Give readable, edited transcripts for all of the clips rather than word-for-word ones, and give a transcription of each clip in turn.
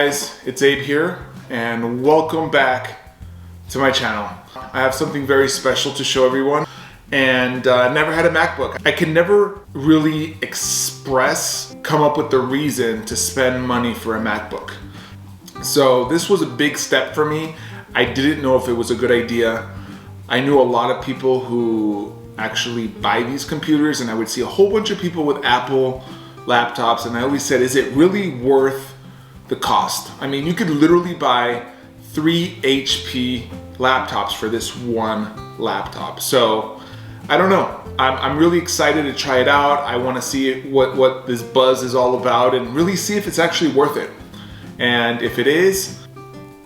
Guys, it's Abe here and welcome back to my channel. I have something very special to show everyone and never had a MacBook. I can never really come up with the reason to spend money for a MacBook. So this was a big step for me. I didn't know if it was a good idea. I knew a lot of people who actually buy these computers and I would see a whole bunch of people with Apple laptops and I always said, is it really worth the cost? I mean, you could literally buy 3 HP laptops for this one laptop. So I don't know. I'm really excited to try it out. I want to see what this buzz is all about and really see if it's actually worth it. And if it is,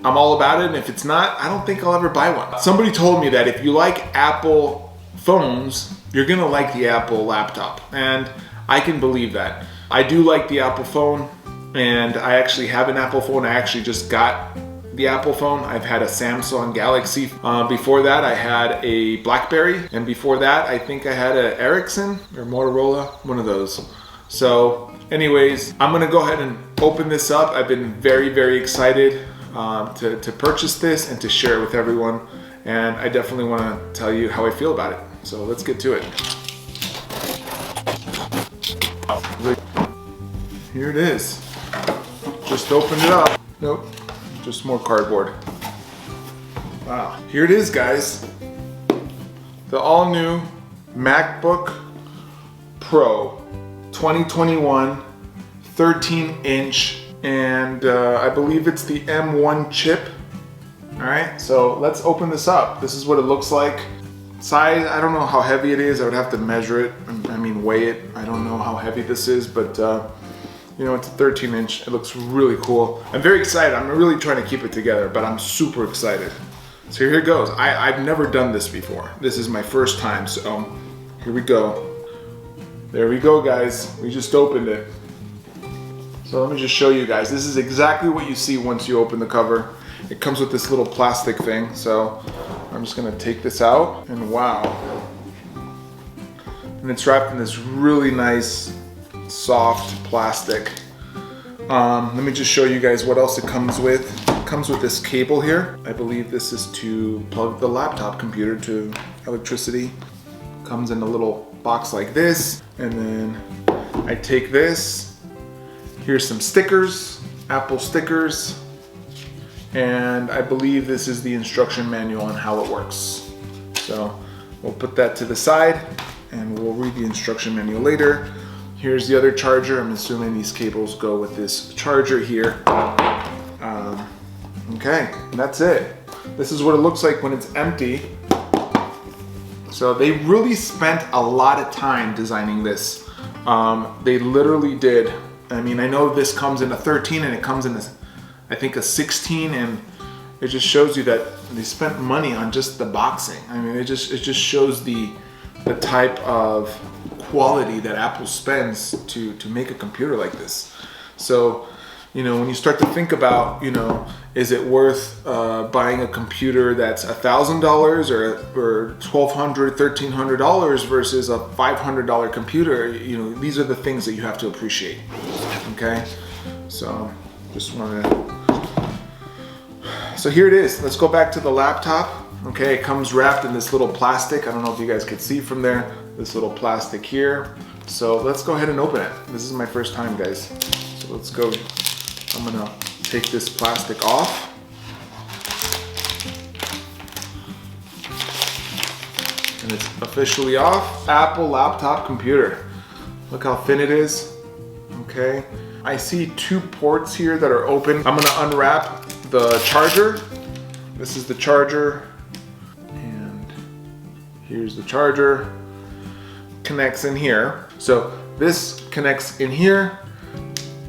I'm all about it. And if it's not, I don't think I'll ever buy one. Somebody told me that if you like Apple phones, you're gonna like the Apple laptop. And I can believe that. I do like the Apple phone. And I actually have an Apple phone. I actually just got the Apple phone. I've had a Samsung Galaxy. Before that, I had a BlackBerry. And before that, I think I had an Ericsson or Motorola, one of those. So anyways, I'm gonna go ahead and open this up. I've been very, very excited to purchase this and to share it with everyone. And I definitely wanna tell you how I feel about it. So let's get to it. Here it is. Just opened it up. Nope, just more cardboard. Wow, here it is, guys. The all-new MacBook Pro 2021, 13-inch, and I believe it's the M1 chip. All right, so let's open this up. This is what it looks like. Size, I don't know how heavy it is. I would have to measure it, I mean weigh it. I don't know how heavy this is, but you know, it's a 13-inch. It looks really cool. I'm very excited. I'm really trying to keep it together, but I'm super excited. So here it goes. I've never done this before. This is my first time, so here we go. There we go, guys. We just opened it. So let me just show you guys. This is exactly what you see once you open the cover. It comes with this little plastic thing, so I'm just gonna take this out, and wow. And it's wrapped in this really nice, soft plastic. Let me just show you guys what else it comes with. It comes with this cable here. I believe this is to plug the laptop computer to electricity. Comes in a little box like this, and then I take this. Here's some stickers, Apple stickers, and I believe this is the instruction manual on how it works. So we'll put that to the side and we'll read the instruction manual later. Here's the other charger. I'm assuming these cables go with this charger here. Okay, and that's it. This is what it looks like when it's empty. So they really spent a lot of time designing this. They literally did. I mean, I know this comes in a 13 and it comes in a, I think a 16, and it just shows you that they spent money on just the boxing. I mean, it just shows the type of quality that Apple spends to make a computer like this. So, you know, when you start to think about, you know, is it worth buying a computer that's $1,000 or $1,200, $1,300 versus a $500 computer? You know, these are the things that you have to appreciate. Okay, so just want to. So here it is. Let's go back to the laptop. Okay, it comes wrapped in this little plastic. I don't know if you guys could see from there, this little plastic here. So let's go ahead and open it. This is my first time, guys. So let's go. I'm gonna take this plastic off. And it's officially off. Apple laptop computer. Look how thin it is. Okay. I see 2 ports here that are open. I'm gonna unwrap the charger. This is the charger. Here's the charger, connects in here. So this connects in here.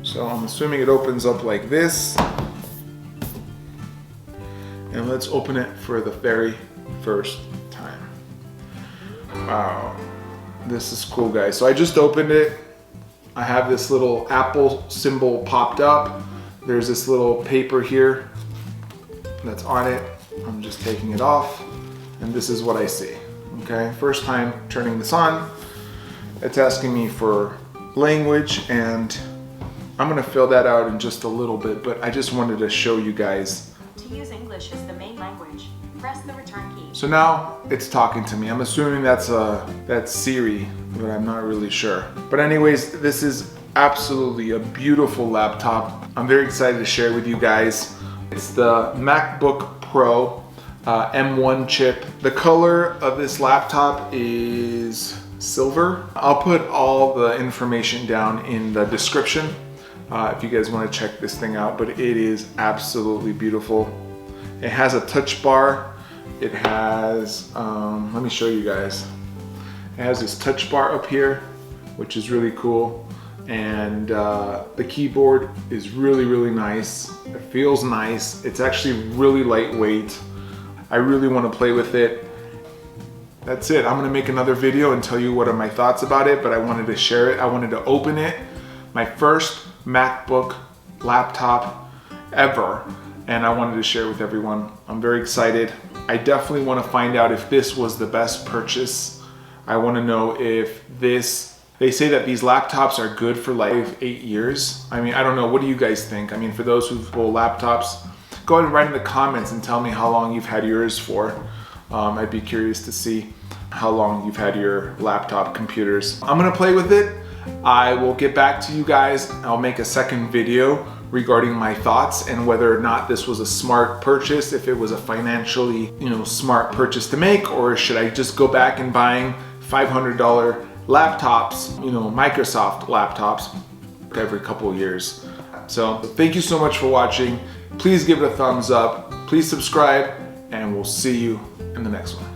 So I'm assuming it opens up like this. And let's open it for the very first time. Wow, this is cool, guys. So I just opened it. I have this little Apple symbol popped up. There's this little paper here that's on it. I'm just taking it off, and this is what I see. Okay, first time turning this on. It's asking me for language and I'm gonna fill that out in just a little bit, but I just wanted to show you guys. To use English as the main language, press the return key. So now it's talking to me. I'm assuming that's Siri, but I'm not really sure. But anyways, this is absolutely a beautiful laptop. I'm very excited to share with you guys. It's the MacBook Pro M1 chip. The color of this laptop is silver. I'll put all the information down in the description if you guys want to check this thing out, but it is absolutely beautiful. It has a touch bar. It has, let me show you guys. It has this touch bar up here, which is really cool. And the keyboard is really, really nice. It feels nice. It's actually really lightweight. I really want to play with it. That's it. I'm gonna make another video and tell you what are my thoughts about it, but I wanted to share it. I wanted to open it. My first MacBook laptop ever, and I wanted to share with everyone. I'm very excited. I definitely want to find out if this was the best purchase. I want to know if this, they say that these laptops are good for like 8 years. I mean, I don't know. What do you guys think? I mean, for those who've bought laptops, go ahead and write in the comments and tell me how long you've had yours for. I'd be curious to see how long you've had your laptop computers. I'm gonna play with it. I will get back to you guys. I'll make a second video regarding my thoughts and whether or not this was a smart purchase, if it was a financially, smart purchase to make, or should I just go back and buying $500 laptops, Microsoft laptops every couple of years. So thank you so much for watching. Please give it a thumbs up. Please subscribe, and we'll see you in the next one.